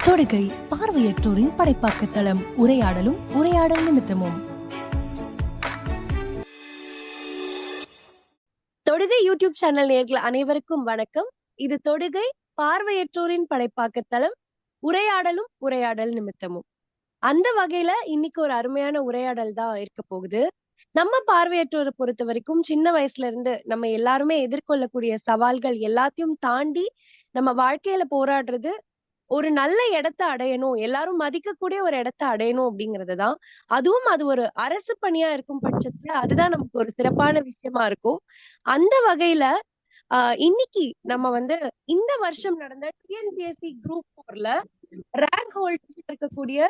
தொடுகை பார்வையற்றோரின் படைப்பாக்க தளம். உரையாடலும் உரையாடல் நிமித்தமும். தொடுகை யூடியூப் சேனல் நேயர்கள் அனைவருக்கும் வணக்கம். இது தொடுகை பார்வையற்றோரின் படைப்பாக்க தளம். உரையாடலும் உரையாடல் நிமித்தமும். அந்த வகையில இன்னைக்கு ஒரு அருமையான உரையாடல் தான் இருக்க போகுது. நம்ம பார்வையற்றோரை பொறுத்த வரைக்கும் சின்ன வயசுல இருந்து நம்ம எல்லாருமே எதிர்கொள்ளக்கூடிய சவால்கள் எல்லாத்தையும் தாண்டி நம்ம வாழ்க்கையில போராடுறது ஒரு நல்ல இடத்த அடையணும், எல்லாரும் மதிக்கக்கூடிய ஒரு இடத்த அடையணும் அப்படிங்கறதுதான். அதுவும் அது ஒரு அரசு பணியா இருக்கும் பட்சத்துல அதுதான் நமக்கு ஒரு சிறப்பான விஷயமா இருக்கும். அந்த வகையில இன்னைக்கு நம்ம வந்து இந்த வருஷம் நடந்த டிஎன்பிஎஸ்சி குரூப் 4ல ரேங்க் ஹோல்டர்ஸ் இருக்கக்கூடிய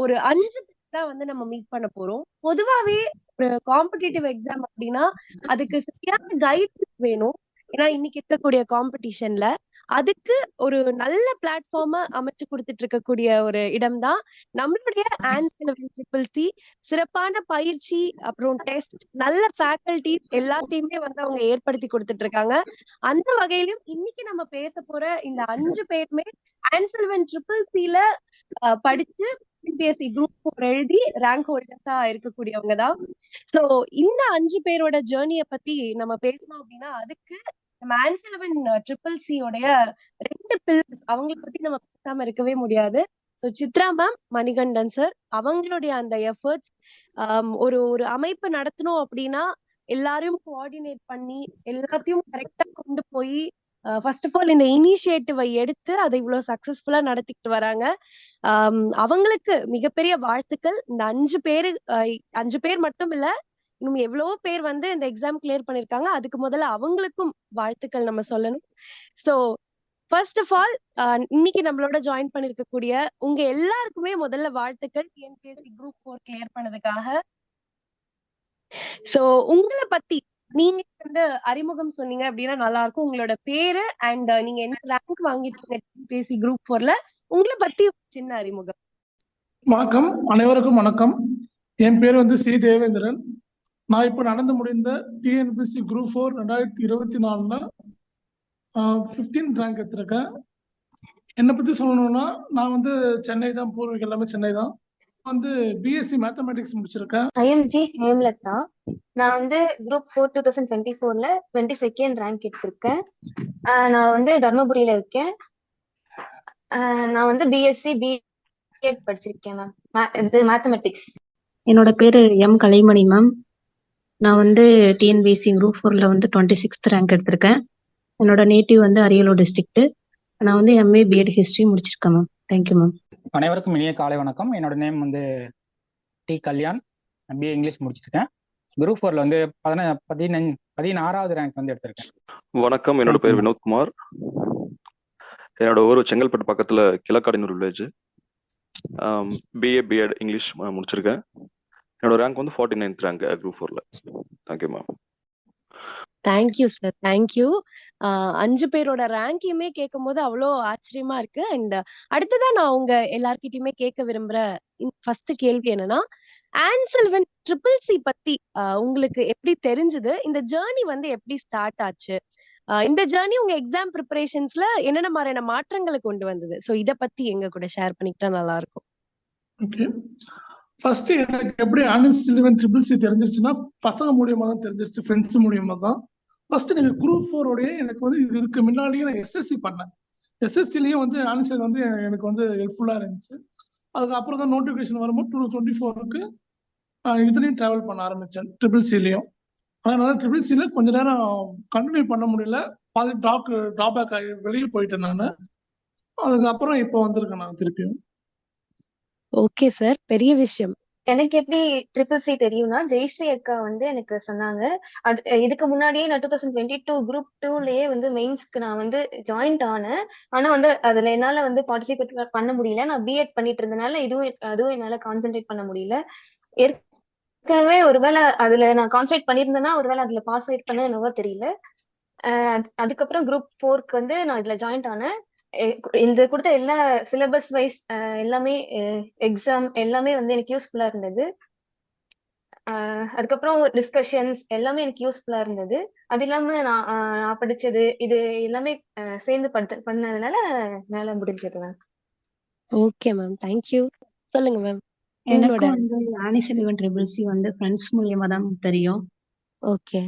ஒரு 5 பேர் தான் வந்து நம்ம மீட் பண்ண போறோம். பொதுவாவே ஒரு காம்படிட்டிவ் எக்ஸாம் அப்படின்னா அதுக்கு சரியான கைடன்ஸ் வேணும். ஏன்னா இன்னைக்கு இருக்கக்கூடிய காம்படிஷன்ல அதுக்கு ஒரு நல்ல பிளாட்ஃபார்மா அமைச்சு கொடுத்துட்டு இருக்கக்கூடிய ஒரு இடம் தான் நம்மளுடைய ட்ரிபிள்-சி. சிறப்பான பயிற்சி, அப்புறம் டெஸ்ட், நல்ல ஃபேக்கல்டிஸ் எல்லாத்தையுமே வந்து அவங்க ஏற்படுத்தி கொடுத்துட்டு இருக்காங்க. அந்த வகையிலும் இன்னைக்கு நம்ம பேச போற இந்த 5 பேருமே ஆன்சல்வன் ட்ரிபிள்-சில படிச்சு டிஎன்பிஎஸ்சி குரூப் 4 எழுதி ரேங்க் ஹோல்டர்ஸா இருக்கக்கூடியவங்க தான். சோ இந்த 5 பேரோட ஜேர்னியை பத்தி நம்ம பேசணும் அப்படின்னா அதுக்கு நம்ம ஆன்சல்வன் ட்ரிபிள்-சி உடைய 2 பில்லர்ஸ் அவங்களை பத்தி நம்ம பேசாம இருக்கவே முடியாது. சித்ரா மேம், மணிகண்டன் சார் அவங்களுடைய அந்த எஃபர்ட்ஸ், ஒரு ஒரு அமைப்பு நடத்தணும் அப்படின்னா எல்லாரையும் கோஆர்டினேட் பண்ணி எல்லாத்தையும் கரெக்டா கொண்டு போய் ஃபர்ஸ்ட் ஆஃப் ஆல் இந்த இனிஷியேட்டிவை எடுத்து அதை இவ்வளவு சக்சஸ்ஃபுல்லா நடத்திக்கிட்டு வராங்க. அவங்களுக்கு மிகப்பெரிய வாழ்த்துக்கள். இந்த 5 பேர் மட்டும் இல்ல, இன்னும் எவ்வளவோ பேர் வந்து இந்த எக்ஸாம் கிளியர் பண்ணிருக்காங்க. அதுக்கு முதல்ல அவங்களுக்கும் வாழ்த்துக்கள் நம்ம சொல்லணும். சோ ஃபர்ஸ்ட் ஆஃப் ஆல் இன்னைக்கு நம்மளோட ஜாயின் பண்ணிருக்கக்கூடிய உங்க எல்லாருக்குமே முதல்ல வாழ்த்துக்கள் டிஎன்பிஎஸ்சி குரூப் 4 கிளியர் பண்ணதுக்காக. சோ உங்களை பத்தி நீங்க வந்து அறிமுகம் சொன்னீங்க அப்படின்னா நல்லா இருக்கும். உங்களோட பேரு அண்ட் நீங்க என்ன ரேங்க் வாங்கிருக்கீங்க டிஎன்பிஎஸ்சி குரூப் 4ல, உங்களை பத்தி சின்ன அறிமுகம். வணக்கம், அனைவருக்கும் வணக்கம். என் பேர் வந்து சி தேவேந்திரன். நான் இப்போ நடந்து முடிந்த டிஎன்பிஎஸ்சி குரூப் 4 2024ல 15th ரேங்க் எடுத்திருக்கேன். என்னை பத்தி சொல்லணும்னா நான் வந்து சென்னை தான், பூர்வீகம் எல்லாமே சென்னை தான். வந்து பிஎஸ்சி மேத்தமெட்டிக்ஸ் முடிச்சிருக்கேன். ஐஎம்ஜி ஹேம்லதா. நான் வந்து குரூப் 4 2024ல 22nd ரேங்க் எடுத்திருக்கேன். நான் வந்து தர்மபுரியில இருக்கேன். நான் வந்து பிஎஸ்சி பிஎட் படிச்சிருக்கேன் மேம். இது மேத்தமெட்டிக்ஸ். என்னோட பேரு எம் கலைமணி மேம். நான் வந்து டிஎன்பிஎஸ்சி குரூப் 4ல வந்து 26th ரேங்க் எடுத்திருக்கேன். என்னோட நேட்டிவ் வந்து அரியலூர் டிஸ்ட்ரிக்ட். நான் வந்து எம்ஏ பிஎட் ஹிஸ்டரி முடிச்சிருக்கேன் மேம். Thank you ma'am. அனைவருக்கும் இனிய காலை வணக்கம். என்னோட நேம் வந்து டி கல்யாண். பிஏ இங்கிலீஷ் முடிச்சிருக்கேன். குரூப் 4ல வந்து 16வது ரேங்க் வந்து எடுத்திருக்கேன். வணக்கம், என்னோட பேர் வினோத்குமார். என்னோட ஊர் செங்கல்பட்டு பக்கத்துல Kilakkadinur village. BA BEd English முடிச்சிருக்கேன். என்னோட ரேங்க் வந்து 49th ரேங்க் குரூப் 4ல. Thank you ma'am. Thank you sir, thank you. 5 பேரோட ரேங்கையுமே கேட்கும் போது அவ்வளோ ஆச்சரியமா இருக்கு. அண்ட் அடுத்ததா நான் உங்க எல்லார்கிட்டயுமே கேட்க விரும்புற ஃபர்ஸ்ட் கேள்வி என்னன்னா, ஆன்சல்வன் ட்ரிபிள்-சி பத்தி உங்களுக்கு எப்படி தெரிஞ்சது? இந்த ஜேர்னி வந்து எப்படி ஸ்டார்ட் ஆச்சு? இந்த ஜேர்னி உங்க எக்ஸாம் ப்ரிப்பரேஷன்ஸ்ல என்னென்ன மாதிரியான மாற்றங்களை கொண்டு வந்தது? சோ இத பத்தி எங்க கூட ஷேர் பண்ணிக்கிட்டா நல்லா இருக்கும். ஓகே, ஃபர்ஸ்ட் எனக்கு எப்படி ஆன்சல்வன் ட்ரிபிள்-சி தெரிஞ்சிருச்சுன்னா பசங்க மூலியமா தான் தெரிஞ்சிருச்சு, ஃப்ரெண்ட்ஸ் மூலியமா தான். ஃபர்ஸ்ட் எனக்கு குரூப் 4 எனக்கு வந்து இதுக்கு முன்னாடியே நான் எஸ்எஸ்சி பண்ணேன். எஸ்எஸ்சிலையும் வந்து ஆன்சர் வந்து எனக்கு வந்து ஹெல்ப்ஃபுல்லா இருந்துச்சு. அதுக்கப்புறம் தான் நோட்டிஃபிகேஷன் வரும்போது 2024க்கு இதுலையும் டிராவல் பண்ண ஆரம்பிச்சேன், ட்ரிபிள்-சிலையும். அதனால ட்ரிபிள்-சில கொஞ்ச நேரம் கண்டினியூ பண்ண முடியல, பாதி ட்ராபேக் ஆகி வெளியே போயிட்டேன் நான். அதுக்கப்புறம் இப்போ வந்திருக்கேன் நான் திருப்பியும். ஓகே சார், பெரிய விஷயம். எனக்கு எப்படி ட்ரிபிள்-சி தெரியும்னா, ஜெயஸ்ரீ அக்கா வந்து எனக்கு சொன்னாங்க. அது இதுக்கு முன்னாடியே நான் 2022 குரூப் 2லயே வந்து மெயின்ஸ்க்கு நான் வந்து ஜாயின்ட் ஆனேன். ஆனா வந்து அதுல என்னால வந்து பார்ட்டிசிபேட் பண்ண முடியல. நான் பிஎட் பண்ணிட்டு இருந்தனால அதுவும் என்னால கான்சென்ட்ரேட் பண்ண முடியல. ஏற்கனவே ஒருவேளை அதுல நான் கான்சென்ட்ரேட் பண்ணியிருந்தேன்னா ஒருவேளை அதுல பாஸ் ஆயிருப்பேன்னு என்னவோ தெரியல. அதுக்கப்புறம் குரூப் 4க்கு வந்து நான் இதுல ஜாயின்ட் ஆனேன். இந்த கொடுத்த எல்லா சிலபஸ் வைஸ் எல்லாமே எக்ஸாம் எல்லாமே வந்து எனக்கு யூஸ்ஃபுல்லா இருந்தது. அதுக்கப்புறம் டிஸ்கஷன்ஸ் எல்லாமே எனக்கு யூஸ்ஃபுல்லா இருந்தது. அது இல்லாம நான் படிச்சது இது எல்லாமே சேர்ந்து பண்ணதுனால என்னால முடிஞ்சது மேம். Okay ma'am. தேங்க்யூ. சொல்லுங்க மேம். உங்களோட எனக்கும் வந்து ஆனி சலிவன் ட்ரிபிள் சி வந்து ஃப்ரெண்ட்ஸ் மூலியமா தான் தெரியும். ஓகே.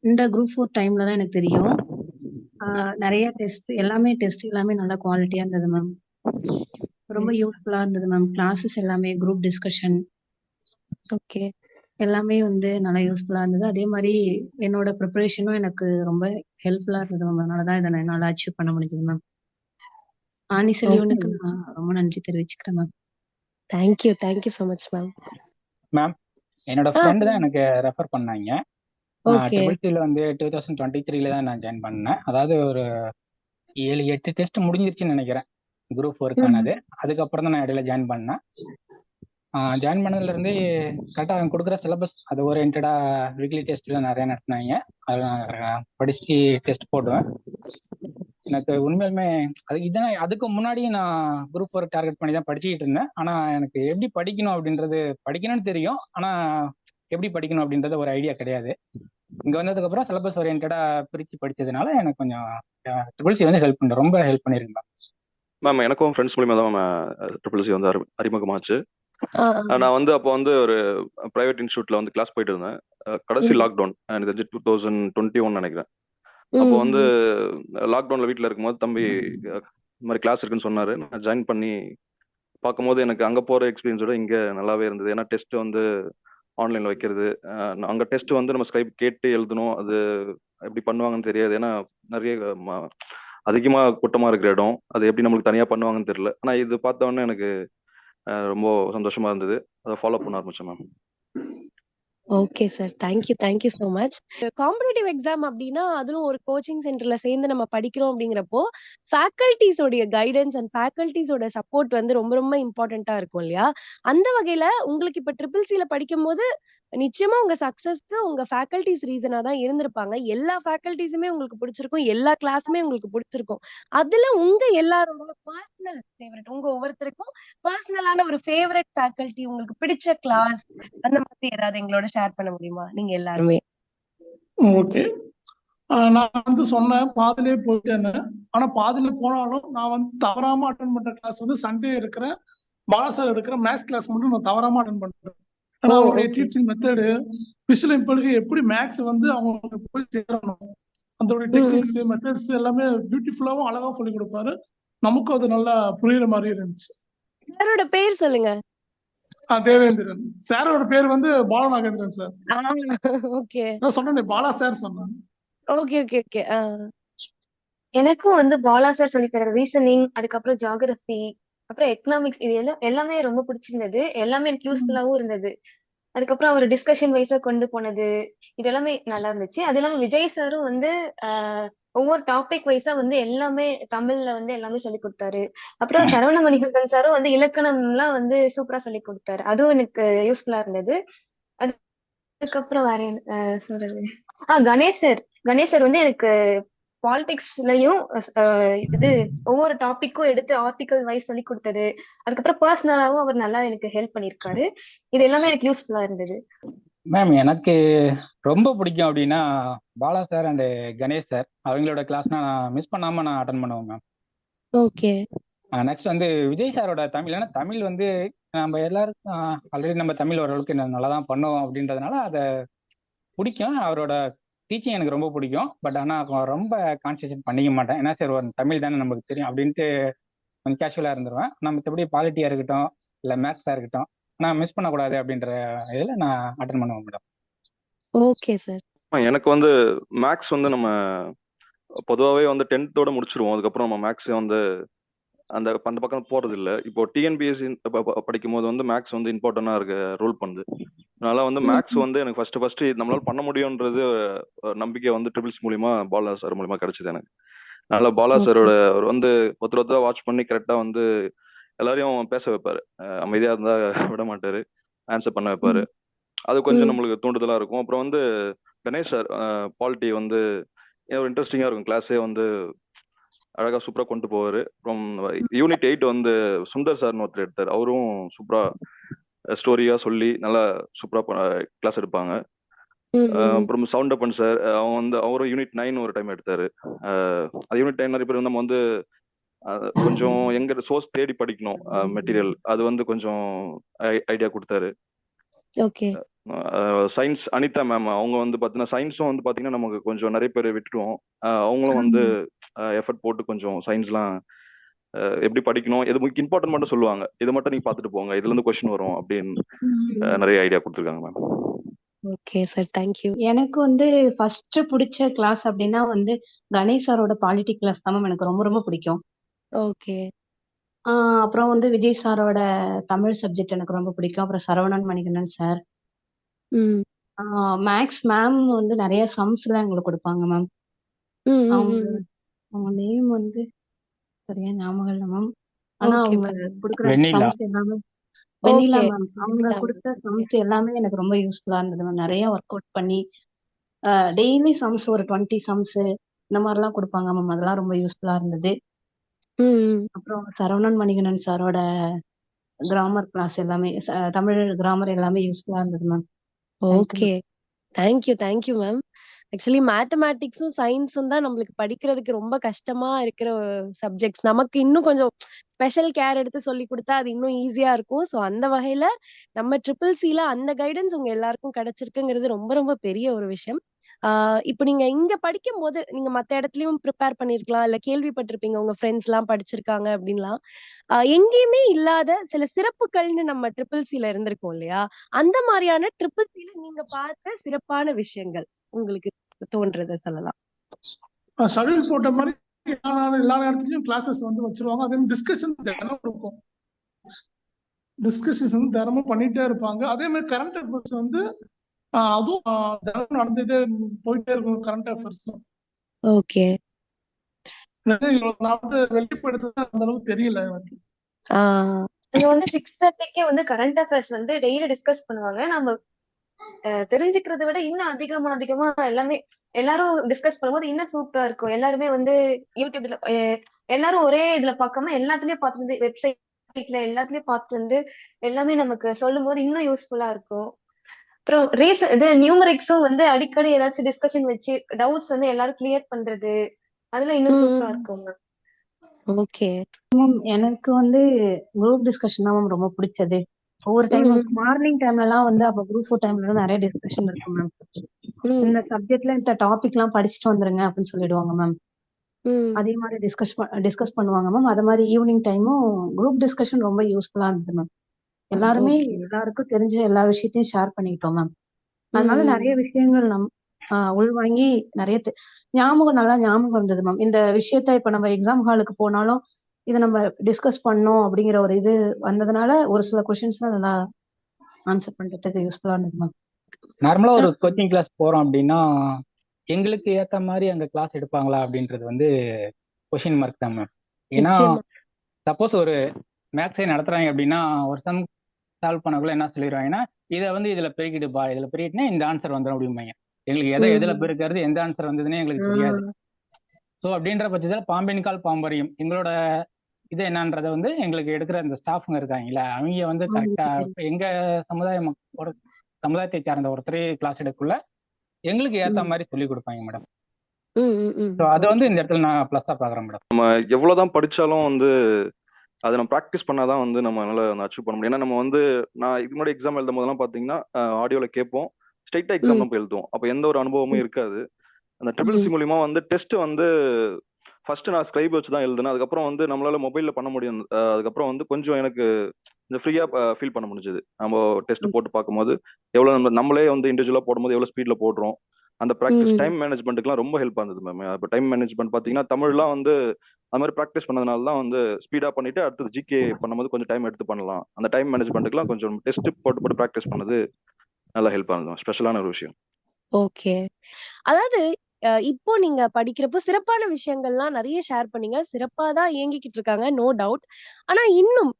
இந்த குரூப் 4 டைம்ல தான் எனக்கு தெரியும். நிறைய டெஸ்ட் எல்லாமே நல்லா குவாலிட்டியா இருந்தது மேம். ரொம்ப யூஸ்ஃபுல்லா இருந்தது மேம். கிளாஸஸ் எல்லாமே குரூப் டிஸ்கஷன் ஓகே. எல்லாமே வந்து நல்லா யூஸ்ஃபுல்லா இருந்தது. அதே மாதிரி என்னோட ப்ரிப்பரேஷனும் எனக்கு ரொம்ப ஹெல்ப்ஃபுல்லா இருந்தது மேம். அதனால தான் இதை என்னால் அச்சீவ் பண்ண முடிஞ்சது மேம். ஆனி செல்வனுக்கு நான் ரொம்ப நன்றி தெரிவிச்சுக்கிறேன் ma'am. Thank you. Thank you so much ma'am. Ma'am என்னோட ஃப்ரெண்டு தான் எனக்கு ரெஃபர் பண்ணாங்க. ஓகே. ட்ரிபிள் சில வந்து 2023 தான் நான் ஜாயின் பண்ணேன். அதாவது ஒரு 7-8 டெஸ்ட் முடிஞ்சிருச்சுன்னு நினைக்கிறேன் குரூப் 4க்கானது. அதுக்கப்புறம் தான் நான் இடையில ஜாயின் பண்ணேன். ஜாயின் பண்ணதுல இருந்து கரெக்டாக அவங்க கொடுக்குற சிலபஸ் அது ஓரியன்டா வீக்லி டெஸ்ட்ல நிறைய நடத்தினாங்க. அதை நான் படிச்சு டெஸ்ட் போடுவேன். எனக்கு உண்மையிலுமே அதுக்கு முன்னாடி நான் குரூப் 4 டார்கெட் பண்ணி தான் படிச்சுக்கிட்டு இருந்தேன். ஆனா எனக்கு எப்படி படிக்கணும் அப்படின்றது படிக்கணும்னு தெரியும். ஆனா எப்படி படிக்கணும் அப்படின்றது ஒரு ஐடியா கிடையாது. இங்க வந்ததுக்கு அப்புறம் சிலபஸ் ஓரியன்டா பிரிச்சு படிச்சதுனால எனக்கு கொஞ்சம் ட்ரிபிள் சி வந்து ஹெல்ப் பண்ண ரொம்ப ஹெல்ப் பண்ணிருக்கேன் மேம். எனக்கும் ஃப்ரெண்ட்ஸ் மூலியமா தான் ட்ரிபிள் சி வந்து அறிமுகமாச்சு. நான் வந்து அப்போ வந்து ஒரு பிரைவேட் இன்ஸ்டியூட்ல வந்து கிளாஸ் போயிட்டு இருந்தேன். கடைசி லாக்டவுன் எனக்கு தெரிஞ்சு 2021 நினைக்கிறேன். அப்போ வந்து லாக்டவுன்ல வீட்டில் இருக்கும்போது தம்பி இந்த மாதிரி கிளாஸ் இருக்குன்னு சொன்னாரு. நான் ஜாயின் பண்ணி பார்க்கும்போது எனக்கு அங்கே போகிற எக்ஸ்பீரியன்ஸோட இங்கே நல்லாவே இருந்தது. ஏன்னா டெஸ்ட் வந்து ஆன்லைனில் வைக்கிறது, அங்கே டெஸ்ட் வந்து நம்ம ஸ்கைப் கேட்டு எழுதணும். அது எப்படி பண்ணுவாங்கன்னு தெரியாது. ஏன்னா நிறைய அதிகமாக கூட்டமாக இருக்கிற இடம், அது எப்படி நம்மளுக்கு தனியாக பண்ணுவாங்கன்னு தெரியல. ஆனால் இது பார்த்தோன்னே எனக்கு ரொம்ப சந்தோஷமா இருந்தது. அதை ஃபாலோ பண்ண ஆரம்பிச்சேன் ma'am. Okay sir. Thank you. Thank you so much. Competitive exam அப்படின்னா அதுவும் ஒரு கோச்சிங் சென்டர்ல சேர்ந்து நம்ம படிக்கிறோம் அப்படிங்கிறப்போ ஃபேக்கல்டிஸோடைய கைடன்ஸ் அண்ட் ஃபேக்கல்டிஸோட சப்போர்ட் வந்து ரொம்ப ரொம்ப இம்பார்ட்டண்டா இருக்கும் இல்லையா? அந்த வகையில உங்களுக்கு இப்ப ட்ரிபிள் சில படிக்கும்போது நிச்சயமா உங்க சக்சஸ்க்கு உங்க ஃபேக்கல்டிஸ் ரீசனா தான் இருந்திருப்பாங்க. எல்லா ஃபேக்கல்டிஸுமே உங்களுக்கு பிடிச்சிருக்கும். எல்லா கிளாஸுமே உங்களுக்கு பிடிச்சிருக்கும். அதுல உங்க எல்லாரோட பர்சனல் ஃபேவரட் ஒவ்வொருத்தருக்கும் பர்சனலான ஒரு ஃபேவரட் ஃபேக்கல்டி உங்களுக்கு பிடிச்ச கிளாஸ் அந்த மாதிரி ஏதாவது எங்களோட ஷேர் பண்ண முடியுமா? நீங்க எல்லாருமே. ஓகே. நான் வந்து சொன்னேன் பாதிலே போயிட்டேன்னு. ஆனா பாதியில போனாலும் நான் வந்து தவறாம அட்டன் பண்ற கிளாஸ் வந்து சண்டே இருக்கிற பாலா சார் இருக்கிற மேத்ஸ் கிளாஸ் மட்டும் நான் தவறாம அட்டன் பண்றேன். ஆனா அவருடைய டீச்சிங் மெத்தடு விஷுவல் இம்பல்க்கு எப்படி மேத்ஸ் வந்து அவங்களுக்கு போய் சேரணும், அதோட டெக்னிக்ஸ் மெத்தட்ஸ் எல்லாமே பியூட்டிஃபுல்லாவும் அழகா சொல்லி கொடுப்பாரு. நமக்கும் அது நல்லா புரியுற மாதிரி இருந்துச்சு. சாரோட பேர் சொல்லுங்க. தேவேந்திரன் சாரோட பேர் வந்து பாலநாகேந்திரன் சார். ஓகே. நான் சொன்னேன் பாலா சார் சொன்னேன். Okay okay okay. எனக்கும் வந்து பாலா சார் சொல்லித்தர ரீசனிங், அதுக்கப்புறம் ஜியாகிரபி, அப்புறம் எக்கனாமிக்ஸ், இது எல்லாமே ரொம்ப பிடிச்சிருந்தது. எல்லாமே எனக்கு யூஸ்ஃபுல்லாவும் இருந்தது. அதுக்கப்புறம் அவர் டிஸ்கஷன் வைஸா கொண்டு போனது இது எல்லாமே நல்லா இருந்துச்சு. அது இல்லாம விஜய் சாரும் வந்து ஒவ்வொரு டாபிக் வைஸா வந்து எல்லாமே தமிழ்ல வந்து எல்லாமே சொல்லி கொடுத்தாரு. அப்புறம் சரவண மணிகண்டன் சாரும் வந்து இலக்கணம் எல்லாம் வந்து சூப்பரா சொல்லி கொடுத்தாரு. அதுவும் எனக்கு யூஸ்ஃபுல்லா இருந்தது. அதுக்கப்புறம் வேற என்ன சொல்றது, கணேசர் வந்து எனக்கு பாலிடிக்ஸ்லயும் இது ஒவ்வொரு டாபிக்கும் எடுத்து ஆர்டிகல் வைஸ் சொல்லி கொடுத்தது. அதுக்கப்புறம் பர்சனலாவும் அவர் நல்லா எனக்கு ஹெல்ப் பண்ணிருக்காரு. இது எல்லாமே எனக்கு யூஸ்ஃபுல்லா இருந்தது. மேம். எனக்கு ரொம்ப பிடிக்கும் அப்படின்னா Bala sir and Ganesh sir அவங்களோட கிளாஸ்னா நான் மிஸ் பண்ணாம நான் அட்டன் பண்ணுவேன் மேம். ஓகே. நெக்ஸ்ட் வந்து விஜய் சாரோட தமிழ். ஏன்னா தமிழ் வந்து நம்ம எல்லாருக்கும் ஆல்ரெடி நம்ம தமிழ் ஓரளவுக்கு நல்லா தான் பண்ணுவோம் அப்படின்றதுனால அதை பிடிக்கும். அவரோட டீச்சிங் எனக்கு ரொம்ப பிடிக்கும். பட் ஆனால் ரொம்ப கான்சன்ட்ரேட் பண்ணிக்க மாட்டேன். ஏன்னா சார் ஒரு தமிழ் தானே நமக்கு தெரியும் அப்படின்ட்டு கொஞ்சம் கேஷுவலாக இருந்துருவேன். நம்ம மற்றபடி பாலிட்டியாக இருக்கட்டும் இல்லை மேத்ஸாக இருக்கட்டும் நான் மிஸ் பண்ணக்கூடாது அப்படின்ற இதில் நான் அட்டன் பண்ணுவேன் மேடம். Okay sir. எனக்கு வந்து மேக்ஸ் வந்து நம்ம பொதுவாகவே வந்து 10th முடிச்சிருவோம். அதுக்கப்புறம் நம்ம மேக்ஸ் வந்து அந்த பக்கம் போறது இல்லை. இப்போ டிஎன்பிஎஸ்சி படிக்கும் போது வந்து மேக்ஸ் வந்து இம்பார்ட்டண்டா இருக்க ரோல் பண்ணுது. அதனால வந்து மேக்ஸ் வந்து எனக்கு ஃபர்ஸ்ட் நம்மளால பண்ண முடியும்ன்றது நம்பிக்கை வந்து ட்ரிபிள்ஸ் மூலியமா பாலா சார் மூலியமா கிடைச்சது எனக்கு. அதனால பாலா சாரோட அவர் வந்து ஒருத்தர் வாட்ச் பண்ணி கரெக்டா வந்து எல்லாரையும் பேச வைப்பாரு. அமைதியா இருந்தா விட மாட்டாரு, ஆன்சர் பண்ண வைப்பாரு. அது கொஞ்சம் நம்மளுக்கு தூண்டுதலா இருக்கும். அப்புறம் வந்து கணேஷ் சார் பாலிட்டி வந்து ஒரு இன்ட்ரெஸ்டிங்கா இருக்கும். கிளாஸே வந்து அழகா சூப்பரா கொண்டு போவாரு. அப்புறம் யூனிட் 8 வந்து சுந்தர் சார்னு ஒருத்தர் எடுத்தார். அவரும் சூப்பரா ஸ்டோரியா சொல்லி நல்லா சூப்பரா கிளாஸ் எடுப்பாங்க. அப்புறம் சவுண்டப்பன் சார் அவரும் யூனிட் 9 ஒரு டைம் எடுத்தாரு. அது யூனிட் 9 நிறைய பேர் நம்ம வந்து கொஞ்சம் எங்க சோர்ஸ் தேடி படிக்கணும் மெட்டீரியல், அது வந்து கொஞ்சம் ஐடியா கொடுத்தாரு. ஓகே. சயின்ஸ் அனிதா மேம், அவங்க வந்து பார்த்தீங்கன்னா சயின்ஸும் வந்து பார்த்தீங்கன்னா நமக்கு கொஞ்சம் நிறைய பேர் விட்டுருவோம். அவங்களும் வந்து எஃபர்ட் போட்டு கொஞ்சம் சயின்ஸ்லாம் எப்படி படிக்கணும், எது முக்கிய இம்பார்ட்டன்ட் மட்டும் சொல்லுவாங்க, இதை மட்டும் நீங்க பார்த்துட்டு போங்க, இதுல இருந்து கொஸ்டின் வரும் அப்படின்னு நிறைய ஐடியா கொடுத்துருக்காங்க மேம். Okay sir, thank you. எனக்கு வந்து ஃபர்ஸ்ட் பிடிச்ச கிளாஸ் அப்படின்னா வந்து கணேஷ் சாரோட பாலிட்டிக் கிளாஸ் தான் மேம் எனக்கு ரொம்ப ரொம்ப பிடிக்கும். ஓகே. அப்புறம் வந்து விஜய் சாரோட தமிழ் சப்ஜெக்ட் எனக்கு ரொம்ப பிடிக்கும். அப்புறம் சரவணன் மணிகண்டன் சார். ம். மேக்ஸ் மேம் வந்து நிறைய சம்ஸ் எல்லாம் எங்களுக்கு கொடுப்பாங்க மேம். ம், ம், அவங்க ம். அவங்க நேம் வந்து சரியா ஞாபகம் இல்லை மேம். ஆனா ஓகே, அவங்க பரவாயில்ல. கொடுக்குற வெண்ணிலா. சம்ஸ் எல்லாமே வெண்ணிலா ஓகே. மேம், அவங்க வெண்ணிலா கொடுத்த மேம். ஓகே. சம்ஸ் எல்லாமே எனக்கு ரொம்ப யூஸ்ஃபுல்லா இருந்தது மேம். நிறைய ஒர்க் அவுட் பண்ணி டெய்லி சம்ஸ் ஒரு 20 சம்ஸ் இந்த மாதிரிலாம் கொடுப்பாங்க மேம். அதெல்லாம் ரொம்ப யூஸ்ஃபுல்லா இருந்தது. ம், ம். அப்புறம் சரவணன் மணிகண்டன் சாரோட கிராமர் கிளாஸ் எல்லாமே தமிழ் கிராமர் எல்லாமே யூஸ்ஃபுல்லா இருந்தது மேம். ஓகே. Thank you ma'am. ஆக்சுவலி மேத்தமேட்டிக்ஸும் சயின்ஸும் தான் நம்மளுக்கு படிக்கிறதுக்கு ரொம்ப கஷ்டமா இருக்கிற சப்ஜெக்ட்ஸ். நமக்கு இன்னும் கொஞ்சம் ஸ்பெஷல் கேர் எடுத்து சொல்லி கொடுத்தா அது இன்னும் ஈஸியா இருக்கும். ஸோ அந்த வகையில நம்ம ட்ரிபிள் சில அந்த கைடன்ஸ் உங்க எல்லாருக்கும் கிடைச்சிருக்குங்கிறது ரொம்ப ரொம்ப பெரிய ஒரு விஷயம். இப்போ நீங்க இங்க படிக்கும் போது நீங்க மத்த இடத்துலயும் ப்ரிப்பேர் பண்ணிருக்கலாம், இல்ல கேள்விப்பட்டிருப்பீங்க உங்க ஃப்ரெண்ட்ஸ் எல்லாம் படிச்சிருக்காங்க அப்படின்லாம். எங்கேயுமே இல்லாத சில சிறப்புகள்னு நம்ம ட்ரிபிள் சில இருந்திருக்கும் இல்லையா? அந்த மாதிரியான ட்ரிபிள் சில நீங்க பார்த்த சிறப்பான விஷயங்கள் உங்களுக்கு தோன்றத சொல்லலாம். ஷெட்யூல் போட்ட மாதிரி எல்லா நேரத்துலயும் கிளாஸஸ் வந்து வச்சிருவாங்க. அதே மாதிரி டிஸ்கஷன் தினமும் இருக்கும். டிஸ்கஷன்ஸ் வந்து தினமும் பண்ணிட்டே இருப்பாங்க. அதே மாதிரி கரண்ட் அஃபேர்ஸ் வந்து அதுவும் தினமும் நடந்துட்டே போயிட்டே இருக்கும். கரண்ட் அஃபேர்ஸும் ஓகே. நான் வந்து வெளிப்படுத்த அந்த அளவுக்கு தெரியல எனக்கு. இங்க வந்து 6:30க்கே வந்து கரண்ட் அஃபேர்ஸ் வந்து டெய்லி டிஸ்கஸ் பண்ணுவாங்க. நம்ம தெரிஞ்சுக்கிறத விட இன்னும் அதிகமா எல்லாமே எல்லாரும் டிஸ்கஸ் பண்ணும்போது இன்னும் சூப்பரா இருக்கும். எல்லாருமே வந்து யூடியூப்ல எல்லாரும் ஒரே இதுல பார்க்காம எல்லாத்துலயும் பார்த்து வந்து வெப்சைட்ல எல்லாத்துலயும் பார்த்து வந்து எல்லாமே நமக்கு சொல்லும் போது இன்னும் யூஸ்ஃபுல்லா இருக்கும். அப்புறம் இது நியூமரிக்ஸும் வந்து அடிக்கடி ஏதாச்சும் டிஸ்கஷன் வச்சு டவுட்ஸ் வந்து எல்லாரும் கிளியர் பண்றது அதுல இன்னும் சூப்பரா இருக்கும். ஓகே. எனக்கு வந்து குரூப் டிஸ்கஷன் தான் மேம் ரொம்ப பிடிச்சது. ஒவ்வொரு டைம் மார்னிங் டைம்ல எல்லாம் வந்து அப்ப குரூப் 4 டைம்ல நிறைய டிஸ்கஷன் இருக்கும் மேம். இந்த சப்ஜெக்ட்ல இந்த டாபிக் எல்லாம் படிச்சுட்டு வந்துருங்க அப்படின்னு சொல்லிடுவாங்க மேம். அதே மாதிரி டிஸ்கஸ் பண்ணுவாங்க மேம். அது மாதிரி ஈவினிங் டைமும் குரூப் டிஸ்கஷன் ரொம்ப யூஸ்ஃபுல்லா இருந்தது மேம். எல்லாருமே எல்லாருக்கும் தெரிஞ்ச எல்லா விஷயத்தையும் ஷேர் பண்ணிக்கிட்டோம் மேம். அதனால நிறைய விஷயங்கள் உள்வாங்கி நிறைய நல்லா ஞாபகம் இருந்தது மேம். இந்த விஷயத்த இப்ப நம்ம எக்ஸாம் ஹாலுக்கு போனாலும் இதை நம்ம டிஸ்கஸ் பண்ணோம் அப்படிங்கிற ஒரு இது வந்ததுனால ஒரு சில கொஸ்டின்ஸ்லாம் நல்லா ஆன்சர் பண்றதுக்கு யூஸ்ஃபுல்லா இருந்தது மேம். நார்மலா ஒரு கோச்சிங் கிளாஸ் போறோம் அப்படின்னா எங்களுக்கு ஏத்த மாதிரி அங்க கிளாஸ் எடுப்பாங்களா அப்படின்றது வந்து கொஸ்டின் மார்க் தான் மேம். ஏன்னா சப்போஸ் ஒரு மேக்ஸை நடத்துறாங்க அப்படின்னா ஒரு சம் சால்வ் பண்ணக்குள்ள என்ன சொல்லிடுவாங்கன்னா இதை வந்து இதுல பெருக்கிடுப்பா, இதுல பெருக்கிட்டுனா இந்த ஆன்சர் வந்துடும் அப்படிம்பாங்க. எங்களுக்கு எதுல பெருக்கிறது எந்த ஆன்சர் வந்ததுன்னே எங்களுக்கு தெரியாது. ஸோ அப்படின்ற பட்சத்தில் பாம்பின் கால் பாம்பறியும். எங்களோட இது என்னன்றதை வந்து எங்களுக்கு எடுக்கிற இந்த ஸ்டாஃபுங்க இருக்காங்களா அவங்க வந்து கரெக்டா எங்க சமுதாயத்தை சார்ந்த ஒருத்தர் கிளாஸ் எடுக்கக்குள்ள எங்களுக்கு ஏத்த மாதிரி சொல்லி கொடுப்பாங்க மேடம். அது வந்து இந்த இடத்துல நான் பிளஸ்ஸா பாக்குறேன் மேடம். நம்ம எவ்வளவுதான் படிச்சாலும் வந்து அதை நம்ம ப்ராக்டிஸ் பண்ணாதான் வந்து நம்மளால அச்சீவ் பண்ண முடியும். ஏன்னா நம்ம வந்து நான் இதுக்கு முன்னாடி எக்ஸாம் எழுதும் போதெல்லாம் பாத்தீங்கன்னா ஆடியோல கேட்போம், ஸ்ட்ரைட்டா எக்ஸாம் தான் போய் எழுதுவோம். அப்ப எந்த ஒரு அனுபவமும் இருக்காது. அந்த ட்ரிபிள் சி மூலியமா வந்து டெஸ்ட் வந்து ஃபர்ஸ்ட் நான் ஸ்கிரைப் வச்சு தான் எழுதுனேன். அதுக்கப்புறம் வந்து நம்மளால மொபைல்ல பண்ண முடியும். அதுக்கப்புறம் வந்து கொஞ்சம் எனக்கு இந்த ஃப்ரீயா ஃபீல் பண்ண முடிஞ்சது. நம்ம டெஸ்ட் போட்டு பார்க்கும்போது எவ்வளவு நம்மளே வந்து இண்டிவிஜுவலா போடும்போது எவ்வளவு ஸ்பீட்ல போடுறோம். அந்த ப்ராக்டிஸ் டைம் மேனேஜ்மெண்ட்டுக்குலாம் ரொம்ப ஹெல்ப் ஆனது மேம். இப்போ டைம் மேனேஜ்மெண்ட் பாத்தீங்கன்னா தமிழ்லாம் வந்து அது மாதிரி ப்ராக்டிஸ் பண்ணதுனால தான் வந்து ஸ்பீடா பண்ணிட்டு அடுத்தது ஜிகே பண்ணும்போது கொஞ்சம் டைம் எடுத்து பண்ணலாம். அந்த டைம் மேனேஜ்மெண்ட்டுக்குலாம் கொஞ்சம் டெஸ்ட் போட்டு ப்ராக்டிஸ் பண்ணது நல்லா ஹெல்ப் ஆனது. ஸ்பெஷலான ஒரு விஷயம். ஓகே. அதாவது இப்போ நீங்க படிக்கிறப்போ சிறப்பான விஷயங்கள்லாம் நிறைய ஷேர் பண்ணீங்க. சிறப்பா தான் இயங்கிக்கிட்டு இருக்காங்க, நோ டவுட். ஆனா இன்னும்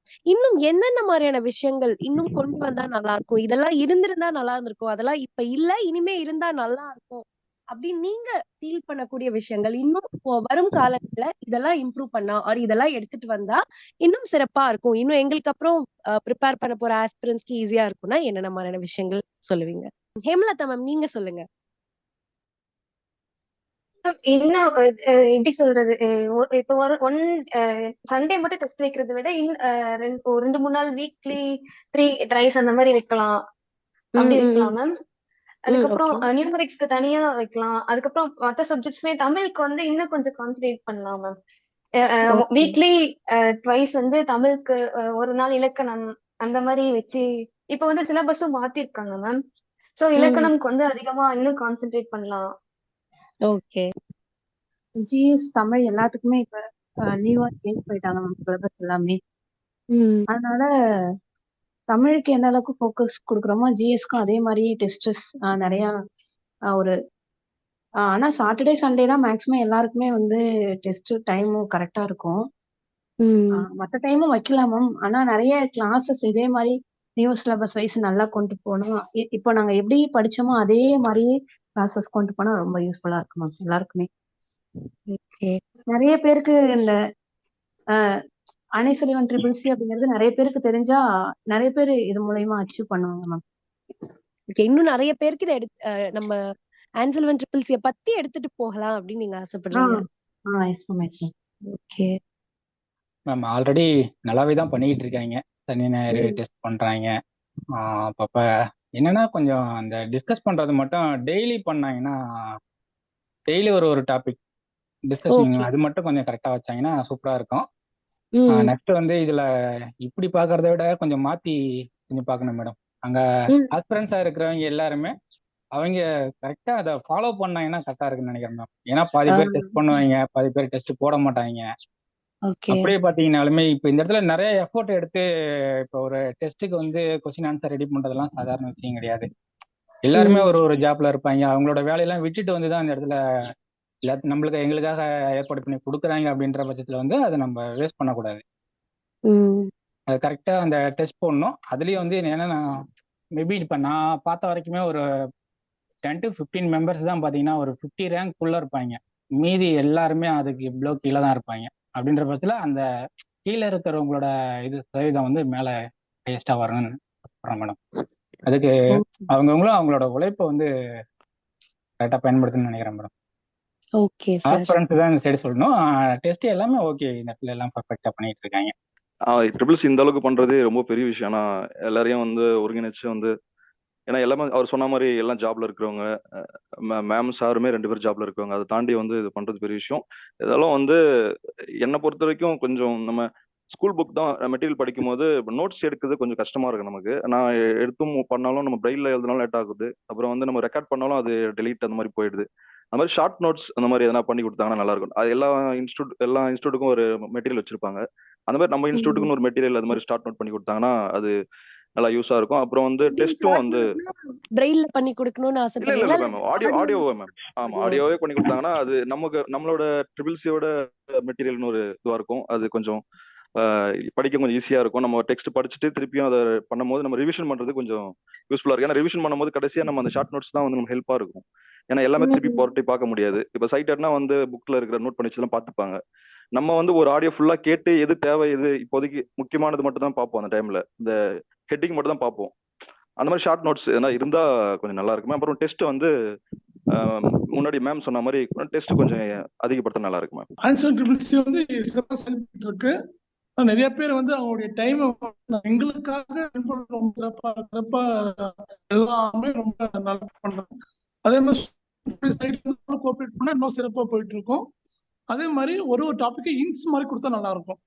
என்னென்ன மாதிரியான விஷயங்கள் இன்னும் கொண்டு வந்தா நல்லா இருக்கும், இதெல்லாம் இருந்திருந்தா நல்லா இருந்திருக்கும், அதெல்லாம் இப்ப இல்ல இனிமே இருந்தா நல்லா இருக்கும் அப்படின்னு நீங்க ஃபீல் பண்ணக்கூடிய விஷயங்கள் இன்னும் வரும் காலத்துல இதெல்லாம் இம்ப்ரூவ் பண்ணா ஆர் இதெல்லாம் எடுத்துட்டு வந்தா இன்னும் சிறப்பா இருக்கும், இன்னும் எங்களுக்கு அப்புறம் ப்ரிப்பேர் பண்ண போற ஆஸ்பிரன்ஸ்க்கு ஈஸியா இருக்கும்னா என்னென்ன மாதிரியான விஷயங்கள் சொல்லுவீங்க? ஹேமலதா மேம், நீங்க சொல்லுங்க. இன்னும் எப்படி சொல்றது, இப்ப ஒன் சண்டே மட்டும் டெஸ்ட் வைக்கிறத விட ஒரு 2-3 நாள் வீக்லி 3 ட்ரைஸ் அந்த மாதிரி வைக்கலாம், அப்படி வைக்கலாம் மேம். அதுக்கப்புறம் ஓகே. நியூமரிக்ஸ்க்கு தனியா வைக்கலாம். அதுக்கப்புறம் மற்ற சப்ஜெக்ட்ஸ்மே தமிழுக்கு வந்து இன்னும் கொஞ்சம் கான்சென்ட்ரேட் பண்ணலாம் மேம். ஓகே. வீக்லி ட்வைஸ் வந்து தமிழுக்கு ஒரு நாள் இலக்கணம் அந்த மாதிரி வச்சு இப்ப வந்து சிலபஸும் மாத்திருக்காங்க மேம். சோ இலக்கணம்க்கு வந்து அதிகமா இன்னும் கான்சென்ட்ரேட் பண்ணலாம். ஓகே. ஜிஎஸ் தமிழ் எல்லாத்துக்குமே இப்ப நியூவா சேஞ்ச் பண்ணிட்டாங்க மேம் சிலபஸ் எல்லாமே. அதனால தமிழுக்கு எந்த அளவுக்கு ஃபோக்கஸ் கொடுக்குறோமோ ஜிஎஸ்க்கும் அதே மாதிரி டெஸ்டஸ் நிறைய ஒரு ஆனா சாட்டர்டே சண்டே தான் மேக்ஸிமம் எல்லாருக்குமே வந்து டெஸ்ட் டைமும் கரெக்டா இருக்கும். மற்ற டைமும் வைக்கலாம் மேம். ஆனா நிறைய கிளாஸஸ் இதே மாதிரி நியூ சிலபஸ் வைஸ் நல்லா கொண்டு போனா இப்போ நாங்க எப்படி படிச்சோமோ அதே மாதிரி கிளாஸஸ் கொண்டு போனா ரொம்ப யூஸ்ஃபுல்லா இருக்கும் மேம் எல்லாருக்குமே. நிறைய பேருக்கு இந்த அனைசலிவன் ட்ரிபிள் சி அப்படிங்கிறது நிறைய பேருக்கு தெரிஞ்சா நிறைய பேர் இது மூலயமா அச்சீவ் பண்ணுவாங்க மேம். இன்னும் நிறைய பேருக்கு இதை நம்ம ஆன்சல்வன் ட்ரிபிள் சியை பத்தி எடுத்துட்டு போகலாம் அப்படின்னு நீங்க ஆசைப்படுறீங்க. ஓகே மேம் ஆல்ரெடி நல்லாவே தான் பண்ணிக்கிட்டு இருக்காங்க. சனி ஞாயிறு டெஸ்ட் பண்றாங்க. அப்பப்ப என்னன்னா கொஞ்சம் அந்த டிஸ்கஸ் பண்றது மட்டும் டெய்லி பண்ணாங்கன்னா, டெய்லி ஒரு டாபிக் டிஸ்கஷன் அது மட்டும் கொஞ்சம் கரெக்டா வச்சாங்கன்னா சூப்பரா இருக்கும். நெக்ஸ்ட் வந்து இதுல இப்படி பாக்குறத விட கொஞ்சம் மாத்தி கொஞ்சம் பார்க்கணும் மேடம். அங்க ஆஸ்பிரன்ஸா இருக்கிறவங்க எல்லாருமே அவங்க கரெக்டா அதை ஃபாலோ பண்ணாங்கன்னா கரெக்டா இருக்குன்னு நினைக்கிறேன் மேம். ஏன்னா பாதி பேர் டெஸ்ட் பண்ணுவாங்க, பாதி பேர் டெஸ்ட் போட மாட்டாங்க. அப்படியே பாத்தீங்கன்னாலுமே இப்ப இந்த இடத்துல நிறைய எஃபோர்ட் எடுத்து இப்போ ஒரு டெஸ்ட்டுக்கு வந்து கொஸ்டின் ஆன்சர் ரெடி பண்றதெல்லாம் சாதாரண விஷயம் கிடையாது. எல்லாருமே ஒரு ஜாப்ல இருப்பாங்க. அவங்களோட வேலையெல்லாம் விட்டுட்டு வந்துதான் அந்த இடத்துல நம்மளுக்கு எங்களுக்காக ஏற்பாடு பண்ணி கொடுக்குறாங்க அப்படின்ற பட்சத்துல வந்து அதை நம்ம வேஸ்ட் பண்ணக்கூடாது. அது கரெக்டா அந்த டெஸ்ட் போடணும். அதுலயும் வந்து என்னன்னா மேபி இப்ப நான் பார்த்த வரைக்குமே ஒரு 10 to 15 மெம்பர்ஸ் தான் பாத்தீங்கன்னா ஒரு 50 ரேங்க் குள்ள இருப்பாங்க. மீதி எல்லாருமே அதுக்கு இவ்வளோ கீழே தான் இருப்பாங்க. அப்படின்ற பட்சத்துல அந்த கீழே இருக்கிறவங்களோட இது சதவீதம் வந்து மேல ஹையஸ்டா வரணும்னு சொல்றேன் மேடம். அதுக்கு அவங்கவுங்களும் அவங்களோட உழைப்பை வந்து கரெக்டா பயன்படுத்தணும்னு நினைக்கிறேன் மேடம். ஓகே ஆஸ்பிரன்ஸ் தான் இந்த சைடு சொல்லணும். டெஸ்ட் எல்லாமே ஓகே, இந்த இடத்துல எல்லாம் பர்ஃபெக்டா பண்ணிட்டு இருக்காங்க. ட்ரிபிள்ஸ் இந்த அளவுக்கு பண்றதே ரொம்ப பெரிய விஷயம். ஆனா எல்லாரையும் வந்து ஒருங்கிணைச்சு வந்து, ஏன்னா எல்லாமே அவர் சொன்ன மாதிரி எல்லாம் ஜாப்ல இருக்கிறவங்க, மேம் சாருமே 2 பேர் ஜாப்ல இருக்கவங்க. அதை தாண்டி வந்து இது பண்றது பெரிய விஷயம். இதெல்லாம் வந்து என்னை பொறுத்த வரைக்கும் கொஞ்சம் நம்ம ஸ்கூல் புக் தான் மெட்டீரியல் படிக்கும் போது நோட்ஸ் எடுக்கிறது கொஞ்சம் கஷ்டமா இருக்கு நமக்கு. நான் எடுத்தும் பண்ணாலும் நம்ம பிரெயின்ல எழுதினாலும் லேட் ஆகுது. அப்புறம் வந்து நம்ம ரெக்கார்ட் பண்ணாலும் அது டெலீட் அந்த மாதிரி போயிடுது. அந்த மாதிரி ஷார்ட் நோட்ஸ் அந்த மாதிரி எதனா பண்ணி கொடுத்தாங்கன்னா நல்லா இருக்கும். அது எல்லா இன்ஸ்டியூட்டுக்கும் ஒரு மெட்டீரியல் வச்சிருப்பாங்க. அந்த மாதிரி நம்ம இன்ஸ்டியூட்டுக்குன்னு ஒரு மெட்டீரியல் அது மாதிரி ஷார்ட் நோட் பண்ணி கொடுத்தாங்கன்னா அது நல்லா யூஸா இருக்கும். அப்புறம் வந்து டெஸ்ட்டும் வந்து பிரெயில்ல பண்ணி கொடுக்கணும்னு இல்ல மேம், ஆடியோ மேம். ஆமா, ஆடியோவே பண்ணி கொடுத்தாங்கன்னா அது நம்மளோட ட்ரிபிள்சியோட மெட்டீரியல்னு ஒரு இதுவா இருக்கும். அது கொஞ்சம் படிக்க கொஞ்சம் ஈஸியா இருக்கும். நம்ம டெக்ஸ்ட் படிச்சுட்டு திருப்பியும் அதை பண்ணும்போது நம்ம ரிவிஷன் பண்றது கொஞ்சம் யூஸ்ஃபுல்லா இருக்கும். ஏன்னா ரிவிஷன் பண்ணும்போது கடைசியா நம்ம அந்த ஷார்ட் நோட்ஸ் தான் வந்து நம்ம ஹெல்ப்பா இருக்கும். ஏன்னா எல்லாமே திருப்பி புரட்டி பார்க்க முடியாது. இப்ப சைட்டர்னா வந்து புக்ல இருக்கிற நோட் பண்ணி வச்சுலாம் பார்த்துப்பாங்க. நம்ம வந்து ஒரு ஆடியோ ஃபுல்லா கேட்டு எது தேவை, எது இப்போதைக்கு முக்கியமானது மட்டும் தான் பார்ப்போம். அந்த டைம்ல இந்த ஹெட்டிங் மட்டும் தான் பார்ப்போம். அந்த மாதிரி ஷார்ட் நோட்ஸ் எதனா இருந்தா கொஞ்சம் நல்லா இருக்குமே. அப்புறம் டெஸ்ட் வந்து முன்னாடி மேம் சொன்ன மாதிரி டெஸ்ட் கொஞ்சம் அதிகப்படுத்த நல்லா இருக்கு மேம். ஆன்சர் ட்ரிபிள்சி வந்து சிறப்பா செயல்பட்டு இருக்கு. நிறைய பேர் வந்து அவங்களுடைய டைம் எங்களுக்காக சிறப்பா எல்லாமே ரொம்ப நல்லா பண்றாங்க. அதே மாதிரி கோஆபரேட் பண்ணா இன்னும் சிறப்பா போயிட்டு இருக்கும். அதே மாதிரி ஒரு டாபிக் இன்ஸ் மாதிரி கொடுத்தா நல்லா இருக்கும்.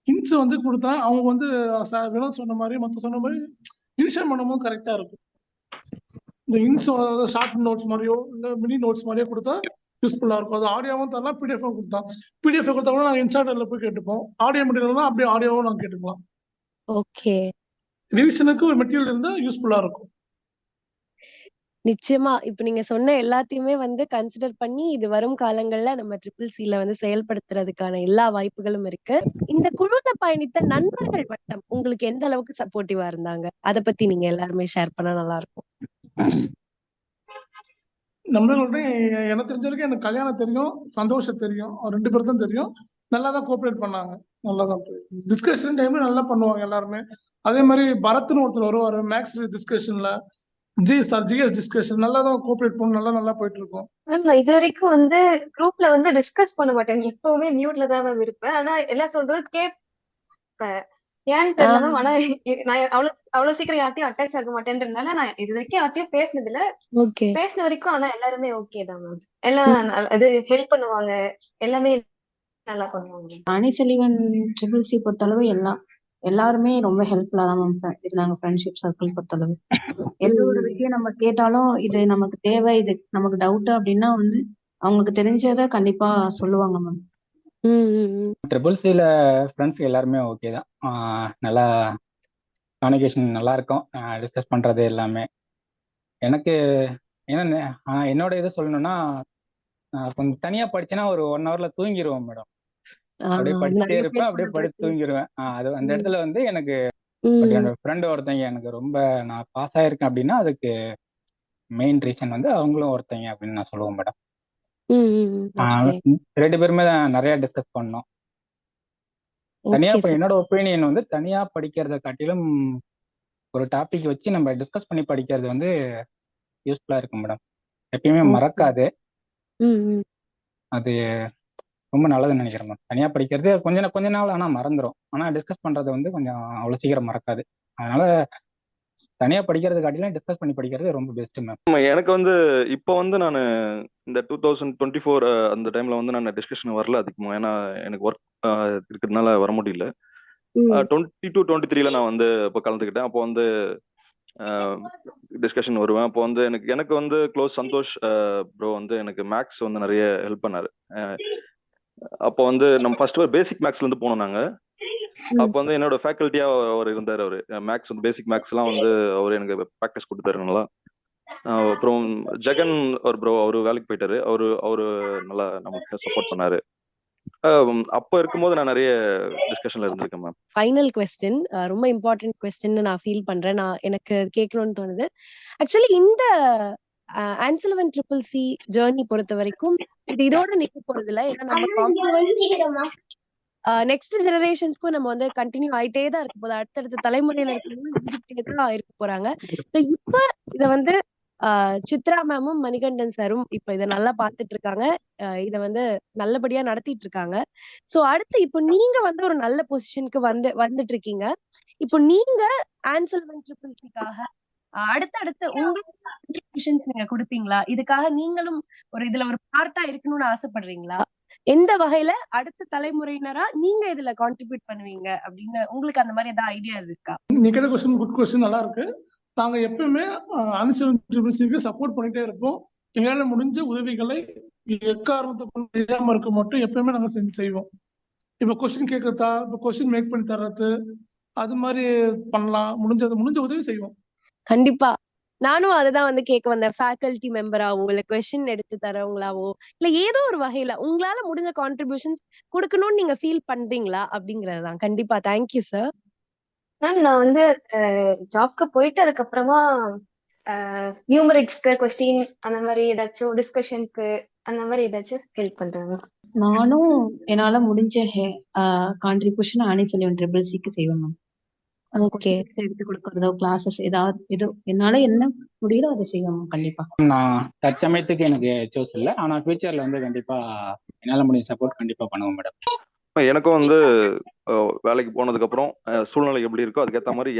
இன்ஸ் வந்து கொடுத்தா அவங்க வந்து வினோத் சொன்ன மாதிரி மற்ற சொன்ன மாதிரி டிவிஷன் பண்ணும்போது கரெக்டா இருக்கும். இந்த இன்ஸ் ஷார்ட் நோட்ஸ் மாதிரியோ இல்லை மினி நோட்ஸ் மாதிரியோ கொடுத்தா யூஸ்ஃபுல்லா இருக்கும். அது ஆடியோவும் தரலாம், பிடிஎஃப் கொடுத்தா கூட நாங்கள் இன்ஸ்டாடர்ல போய் கேட்டுப்போம். ஆடியோ மெட்டீரியல் அப்படியே ஆடியோவும் நாங்கள் கேட்டுக்கலாம். ஓகே, ரிவிஷனுக்கு ஒரு மெட்டீரியல் இருந்தா யூஸ்ஃபுல்லா இருக்கும். நிச்சயமா இப்ப நீங்க சொன்ன எல்லாத்தையுமே வந்து கன்சிடர் பண்ணி இது வரும் காலங்கள்ல நம்ம ட்ரிபிள் சில வந்து செயல்படுத்துறதுக்கான எல்லா வாய்ப்புகளும் இருக்கு. இந்த குழுல பயணித்த நண்பர்கள் வட்டம் உங்களுக்கு எந்த அளவுக்கு சப்போர்ட்டிவா இருந்தாங்க? அதை பத்தி நீங்க எல்லாருமே ஷேர் பண்ணா நல்லா இருக்கும். நம்மளோட எனக்கு தெரிஞ்ச வரைக்கும் எனக்கு கல்யாணம் தெரியும், சந்தோஷம் தெரியும், 2 பேர் தான் தெரியும். நல்லா தான் கோஆபரேட் பண்ணாங்க. நல்லா தான் டிஸ்கஷன் டைம்ல நல்லா பண்ணுவாங்க எல்லாருமே. அதே மாதிரி பரத்னு ஒருத்தர் வருவாரு மேக்ஸ் டிஸ்கஷன்ல. ஜிஎஸ் டிஸ்கஷன் நல்லா தான் கோஆப்ரேட் பண்ணோம், நல்லா போயிட்டு இருக்கோம். மேம் நான் இது வரைக்கும் வந்து குரூப்ல வந்து டிஸ்கஸ் பண்ண மாட்டேன், எப்பவுமே மியூட்ல தான் மேம் இருப்பேன். ஆனா எல்லாம் சொல்றது கேட்பேன், ஏன்னு தெரியல மேம். ஆனா நான் அவ்வளவு சீக்கிரம் யார்ட்டையும் அட்டாச் ஆக மாட்டேன்றதுனால நான் இது வரைக்கும் யார்ட்டையும் பேசினது இல்ல. ஓகே. பேசின வரைக்கும் ஆனா எல்லாருமே ஓகே தான் மேம். எல்லாம் அது ஹெல்ப் பண்ணுவாங்க, எல்லாமே நல்லா பண்ணுவாங்க. அணிசெலிவன் ட்ரிபிள் சி பொறுத்தளவு எல்லாருமே ரொம்ப ஹெல்ப்ஃபுல்லா தான் மேம் இருந்தாங்க. ஃப்ரெண்ட்ஷிப் சர்க்கிள் பொறுத்தளவு எந்த ஒரு விஷயம் நம்ம கேட்டாலும் இது நமக்கு தேவை, இது நமக்கு டவுட் அப்படின்னா வந்து அவங்களுக்கு தெரிஞ்சதை கண்டிப்பா சொல்லுவாங்க மேம். ட்ரிபிள் சில ஃப்ரெண்ட்ஸ் எல்லாருமே ஓகே தான். நல்லா கம்யூனிகேஷன் நல்லா இருக்கும், டிஸ்கஸ் பண்றது எல்லாமே. எனக்கு என்ன என்னோட இது சொல்லணும்னா, கொஞ்சம் தனியா படிச்சேன்னா ஒரு 1 ஹவர்ல தூங்கிடுவேன் மேடம். அப்படியே படிச்சுட்டே இருப்பேன், அப்படியே படுத்து தூங்கிடுவேன். அது அந்த இடத்துல வந்து எனக்கு என்னோட ஃப்ரெண்டு ஒருத்தங்க எனக்கு ரொம்ப நான் பாஸ் ஆயிருக்கேன் அப்படின்னா அதுக்கு மெயின் ரீசன் வந்து அவங்களும் ஒருத்தங்க அப்படின்னு நான் சொல்லுவேன் மேடம். 2 பேருமே தான் நிறைய டிஸ்கஸ் பண்ணோம். தனியா என்னோட ஒப்பீனியன் வந்து தனியா படிக்கிறத காட்டிலும் ஒரு டாபிக் வச்சு நம்ம டிஸ்கஸ் பண்ணி படிக்கிறது வந்து யூஸ்ஃபுல்லா இருக்கும் மேடம். எப்பயுமே மறக்காது, அது ரொம்ப நல்லதுன்னு நினைக்கிறேன் மேம். தனியா படிக்கிறது கொஞ்ச நாள் ஆனா மறந்துடும், ஆனா டிஸ்கஸ் பண்றது வந்து கொஞ்சம் அவ்வளவு சீக்கிரம் மறக்காது. அதனால தனியா படிக்கிறது காட்டிலும் டிஸ்கஸ் பண்ணி படிக்கிறது ரொம்ப பெஸ்ட் மேம். எனக்கு வந்து இப்போ வந்து நான் இந்த 2024 அந்த டைம்ல வந்து நான் டிஸ்கஷன் வரல அதிகமா, ஏன்னா எனக்கு ஒர்க் இருக்கிறதுனால வர முடியல. 22-23 நான் வந்து இப்போ கலந்துக்கிட்டேன். அப்போ வந்து டிஸ்கஷன் வருவேன். அப்போ வந்து எனக்கு வந்து க்ளோஸ் சந்தோஷ் ப்ரோ வந்து எனக்கு மேக்ஸ் வந்து நிறைய ஹெல்ப் பண்ணாரு. அப்போ வந்து நம்ம ஃபர்ஸ்ட் பேசிக் மேக்ஸ்ல இருந்து போனோம் நாங்க. அப்போ வந்து என்னோட ஃபேக்கல்ட்டியா அவர் இருந்தார். அவரு மேக்ஸ் வந்து பேசிக் மேக்ஸ் எல்லாம் வந்து அவர் எனக்கு ப்ராக்டிஸ் கொடுத்தாரு நல்லா. அப்புறம் ஜெகன் ஒரு ப்ரோ, அவரு வேலைக்கு போயிட்டாரு. அவரு நல்லா நமக்கு சப்போர்ட் பண்ணாரு. அப்போ இருக்கும்போது நான் நிறைய டிஸ்கஷன்ல இருந்திருக்கேன் மேம். ஃபைனல் கொஸ்டின், ரொம்ப இம்பார்ட்டன்ட் கொஸ்டின் நான் ஃபீல் பண்றேன். எனக்கு கேட்கணும்னு தோணுது. ஆக்சுவலி இந்த ஆன்சலவன் ட்ரிபிள் சி ஜேர்னி பொறுத்த வரைக்கும் இதோட நிக்க போறது இல்ல. ஏன்னா நம்ம நெக்ஸ்ட் ஜெனரேஷன்ஸ்க்கும் நம்ம வந்து கண்டினியூ ஆயிட்டே தான் இருக்க போது. அடுத்தடுத்த தலைமுறையில இருக்கவங்க தான் இருக்க போறாங்க. இப்ப இத வந்து சித்ரா மேமும் மணிகண்டன் சாரும் இப்ப இதை நல்லா பாத்துட்டு இருக்காங்க, இத வந்து நல்லபடியா நடத்திட்டு இருக்காங்க. சோ அடுத்து இப்போ நீங்க வந்து ஒரு நல்ல பொசிஷனுக்கு வந்துட்டு இருக்கீங்க. இப்போ நீங்க ஆன்சலவன் ட்ரிபிள் சிக்காக அடுத்து உங்களுக்கு கான்ட்ரிபியூஷன்ஸ் நீங்க கொடுப்பீங்களா? இதுக்காக நீங்களும் இதுல ஒரு பார்ட்டா இருக்கணும்னு ஆசைப்படுறீங்களா? எந்த வகையில அடுத்த தலைமுறையினரா நீங்க இதுல கான்ட்ரிபியூட் பண்ணுவீங்க அப்படின்னு உங்களுக்கு அந்த மாதிரி ஏதாவது ஐடியாஸ் இருக்கா? நீங்க கொஸ்டின் குட் கொஸ்டின், நல்லா இருக்கு. நாங்க எப்பவுமே ஆன்சலவன் ட்ரிபிள் சிக்கு சப்போர்ட் பண்ணிட்டே இருப்போம். எங்களால முடிஞ்ச உதவிகளை எக்காரணத்தை செய்யாம இருக்க மட்டும் எப்பயுமே நாங்க செய்வோம். இப்ப கொஸ்டின் கேட்கறதா, இப்ப கொஸ்டின் மேக் பண்ணி தர்றது, அது மாதிரி பண்ணலாம். முடிஞ்ச உதவி செய்வோம். கண்டிப்பா நானும் அதுதான் வந்து கேட்க வந்தேன். ஃபேக்கல்டி மெம்பராவோ இல்ல கொஸ்டின் எடுத்து தரவங்களாவோ இல்ல ஏதோ ஒரு வகையில உங்களால முடிஞ்ச கான்ட்ரிபியூஷன்ஸ் கொடுக்கணும்னு நீங்க ஃபீல் பண்றீங்களா அப்படிங்கறதுதான். கண்டிப்பா. Thank you sir. மேம் நான் வந்து ஜாப்க்கு போயிட்டு அதுக்கப்புறமா நியூமரிக்ஸ்க்கு கொஸ்டின் அந்த மாதிரி ஏதாச்சும் டிஸ்கஷனுக்கு அந்த மாதிரி ஏதாச்சும் ஹெல்ப் பண்றேன். நானும் என்னால முடிஞ்ச கான்ட்ரிபியூஷன் அணிசெலிவன் ட்ரிபிள் சிக்கு செய்வேன் மேம். எடுத்து கொடுக்கறதோ கிளாஸஸ் ஏதோ என்னால என்ன முடியுதோ அதை செய்வோம் கண்டிப்பா. நான் தற்சமயத்துக்கு எனக்கு சூஸ் இல்லை, ஆனா ஃபியூச்சர்ல வந்து கண்டிப்பா என்னால முடிஞ்ச சப்போர்ட் கண்டிப்பா பண்ணுவோம் மேடம். எனக்கும் வந்து வேலைக்கு போனதுக்கு அப்புறம் சூழ்நிலை எப்படி இருக்கோ அதுக்கேற்ற மாதிரி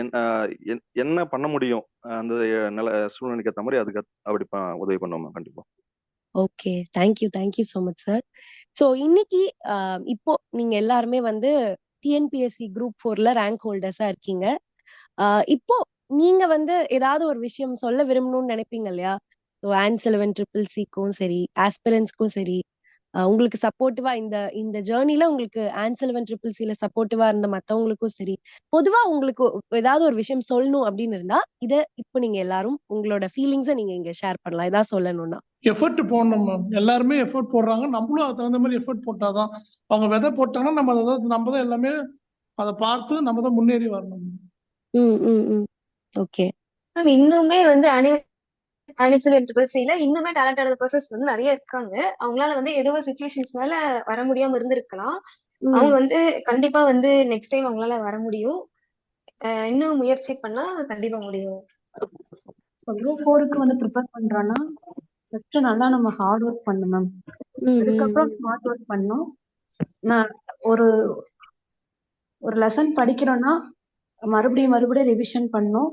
என்ன பண்ண முடியும் அந்த சூழ்நிலைக்கு ஏற்ற மாதிரி அதுக்கு அப்படி உதவி பண்ணுவோம் கண்டிப்பா. Okay, thank you so much sir. So இன்னைக்கு இப்போ நீங்க எல்லாருமே வந்து டிஎன்பிஎஸ்சி குரூப் 4ல ரேங்க் ஹோல்டர்ஸா இருக்கீங்க. இப்போ நீங்க வந்து ஏதாவது ஒரு விஷயம் சொல்ல விரும்பணும்னு நினைப்பீங்க இல்லையா? ஆன்சலவன் ட்ரிபிள் சிக்கும் சரி, ஆஸ்பிரன்ஸ்க்கும் சரி, உங்களுக்கு சப்போர்ட்டிவா இந்த ஜேர்னில உங்களுக்கு ஆன்சலவன் ட்ரிபிள் சில சப்போர்ட்டிவா இருந்த மத்தவங்களுக்கும் சரி, பொதுவா உங்களுக்கு ஏதாவது ஒரு விஷயம் சொல்லணும் அப்படின்னு இருந்தா இத இப்போ நீங்க எல்லாரும் உங்களோட ஃபீலிங்ஸை நீங்க இங்க ஷேர் பண்ணலாம். ஏதாவது சொல்லணும்னா. எஃபர்ட் போடணும் மேம். எல்லாருமே எஃபர்ட் போடுறாங்க, நம்மளும் அதுக்கு தகுந்த மாதிரி எஃபர்ட் போட்டாதான். அவங்க விதை போட்டாங்கன்னா நம்ம தான் எல்லாமே அதை பார்த்து நம்ம தான் முன்னேறி வரணும். ஓகே மேம் இன்னுமே வந்து ஆன்சலவன் ட்ரிபிள் சில இன்னுமே டேலண்டட் பர்சன்ஸ் வந்து நிறைய இருக்காங்க. அவங்களால வந்து ஏதோ ஒரு சிச்சுவேஷன்ஸ்னால வர முடியாம இருந்திருக்கலாம். அவங்க வந்து கண்டிப்பா வந்து நெக்ஸ்ட் டைம் அவங்களால வர முடியும். இன்னும் முயற்சி பண்ணா கண்டிப்பா முடியும். இப்போ குரூப் 4க்கு வந்து ப்ரிப்பேர் பண்றோம்னா ஃபர்ஸ்ட் நல்லா நம்ம ஹார்ட் ஒர்க் பண்ணணும் மேம். அதுக்கப்புறம் ஸ்மார்ட் ஒர்க் பண்ணணும். நான் ஒரு ஒரு லெசன் படிக்கிறோம்னா மறுபடியும் ரிவிஷன் பண்ணணும்.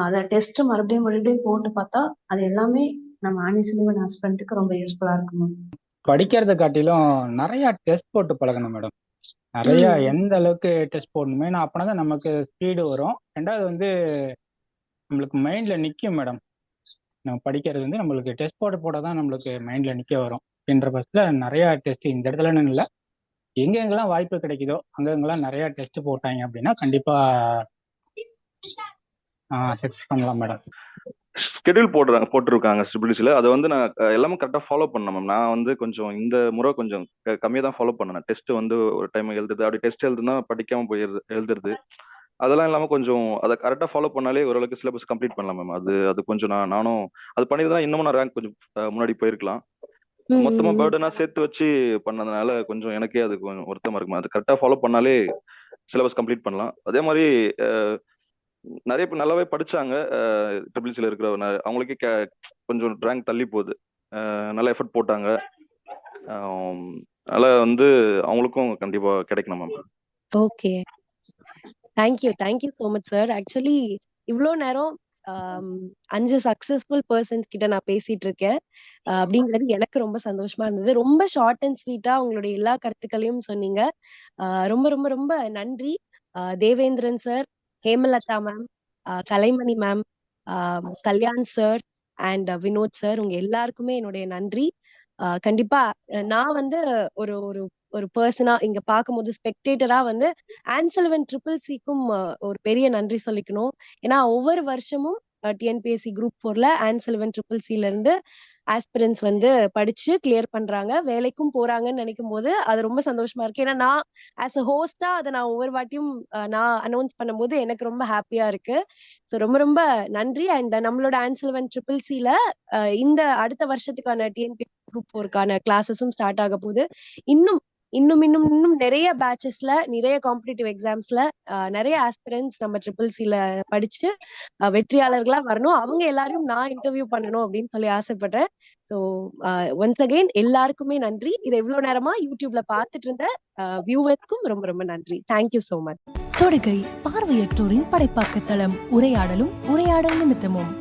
அதை டெஸ்ட் மறுபடியும் போட்டு பார்த்தா அது எல்லாமே நம்ம ஆனிசிலிவன் ஹஸ்பண்டுக்கு ரொம்ப யூஸ்ஃபுல்லா இருக்கும் மேம். படிக்கிறத காட்டிலும் நிறைய டெஸ்ட் போட்டு பழகணும் மேடம். நிறைய எந்த அளவுக்கு டெஸ்ட் போடணுமே, நான் அப்பனா தான் நமக்கு ஸ்பீடு வரும். ரெண்டாவது வந்து நம்மளுக்கு மைண்ட்ல நிற்கும் மேடம். நம்ம படிக்கிறது வந்து நம்மளுக்கு டெஸ்ட் போட தான் நம்மளுக்கு மைண்ட்ல நிற்க வரும். என்ற பட்சத்தில் நிறைய டெஸ்ட் இந்த இடத்துலன்னு இல்லை, எங்கெங்கெல்லாம் வாய்ப்பு கிடைக்குதோ அங்கெங்கெல்லாம் நிறைய டெஸ்ட் போட்டாங்க அப்படின்னா கண்டிப்பா சக்சஸ் பண்ணலாம் மேடம். ஷெட்யூல் போட்டிருக்காங்க ட்ரிபிள்சில. அதை வந்து நான் எல்லாமே கரெக்டாக ஃபாலோ பண்ணேன் மேம். நான் வந்து கொஞ்சம் இந்த முறை கொஞ்சம் கம்மியாக தான் ஃபாலோ பண்ணேன். டெஸ்ட் வந்து ஒரு டைம் எழுதுறது, அப்படி டெஸ்ட் எழுதுனா படிக்காம போய் எழுதுறது, அதெல்லாம் இல்லாமல் கொஞ்சம் அதை கரெக்டாக ஃபாலோ பண்ணாலே ஓரளவுக்கு சிலபஸ் கம்ப்ளீட் பண்ணலாம் மேம். அது கொஞ்சம் நானும் அது பண்ணிதான் இன்னமும் நான் ரேங்க் கொஞ்சம் முன்னாடி போயிருக்கலாம். மொத்தமா பேர்டனா சேர்த்து வச்சு பண்ணதுனால கொஞ்சம் எனக்கே அது கொஞ்சம் வருத்தமா இருக்குமா. அது கரெக்டாக ஃபாலோ பண்ணாலே சிலபஸ் கம்ப்ளீட் பண்ணலாம். அதே மாதிரி நிறைய பேர் நல்லாவே படிச்சாங்க. ட்ரிபிள்சில இருக்கிற அவங்களுக்கே கொஞ்சம் ரேங்க் தள்ளி போகுது. நல்ல எஃபர்ட் போட்டாங்க. அதனால வந்து அவங்களுக்கும் கண்டிப்பா கிடைக்கணும் ma'am. Okay, thank you so much sir. Actually இவ்வளோ நேரம் 5 சக்சஸ்ஃபுல் பர்சன்ஸ் கிட்ட நான் பேசிட்டு இருக்கேன் அப்படிங்கிறது எனக்கு ரொம்ப சந்தோஷமா இருந்தது. ரொம்ப ஷார்ட் அண்ட் ஸ்வீட்டா உங்களுடைய எல்லா கருத்துக்களையும் சொன்னீங்க. ரொம்ப ரொம்ப ரொம்ப நன்றி. Devendran sir, Hemalatha ma'am, Kalaimani ma'am, Kalyan sir and Vinod sir, உங்க எல்லாருக்குமே என்னுடைய நன்றி. கண்டிப்பா நான் வந்து ஒரு ஒரு ஒரு பர்சனா இங்க பார்க்கும்போது ஸ்பெக்டேட்டரா வந்து ஆன்சல்வன் ட்ரிபிள்சிக்கும் ஒரு பெரிய நன்றி சொல்லிக்கணும். ஏன்னா ஒவ்வொரு வருஷமும் டிஎன்பிஎஸ்சி குரூப் 4ல ஆன்சல்வன் ட்ரிபிள்சில இருந்து ஆஸ்பிரன்ஸ் வந்து படிச்சு கிளியர் பண்றாங்க, வேலைக்கும் போறாங்கன்னு நினைக்கும் போது அது ரொம்ப சந்தோஷமா இருக்கு. ஏன்னா நான் ஆஸ் அ ஹோஸ்டா அதை நான் ஒவ்வொரு வாட்டியும் நான் அனௌன்ஸ் பண்ணும்போது எனக்கு ரொம்ப ஹாப்பியா இருக்கு. ஸோ ரொம்ப ரொம்ப நன்றி. அண்ட் நம்மளோட ஆன்சல்வன் ட்ரிபிள்சில இந்த அடுத்த வருஷத்துக்கான டிஎன்பிஎஸ்சி குரூப் 4க்கான கிளாஸஸும் ஸ்டார்ட் ஆக போகுது. இன்னும் இன்னும் இன்னும் இன்னும் நிறைய பேட்சஸ்ல, நிறைய காம்படிட்டிவ் எக்ஸாம்ஸ்ல நிறைய ஆஸ்பிரன்ஸ் நம்ம ட்ரிபிள்சில படிச்சு வெற்றியாளர்களா வரணும். அவங்க எல்லாரையும் நான் இன்டர்வியூ பண்ணணும் அப்படின்னு சொல்லி ஆசைப்படுறேன். ஸோ ஒன்ஸ் அகெயின் எல்லாருக்குமே நன்றி. இதை இவ்வளவு நேரமா யூடியூப்ல பார்த்துட்டு இருந்த வியூவர்ஸ்க்கும் ரொம்ப ரொம்ப நன்றி. Thank you so much. தொடுகை பார்வையற்றோரின் படைப்பாக்கத்தளம், உரையாடலும் உரையாடல் நிமித்தமும்.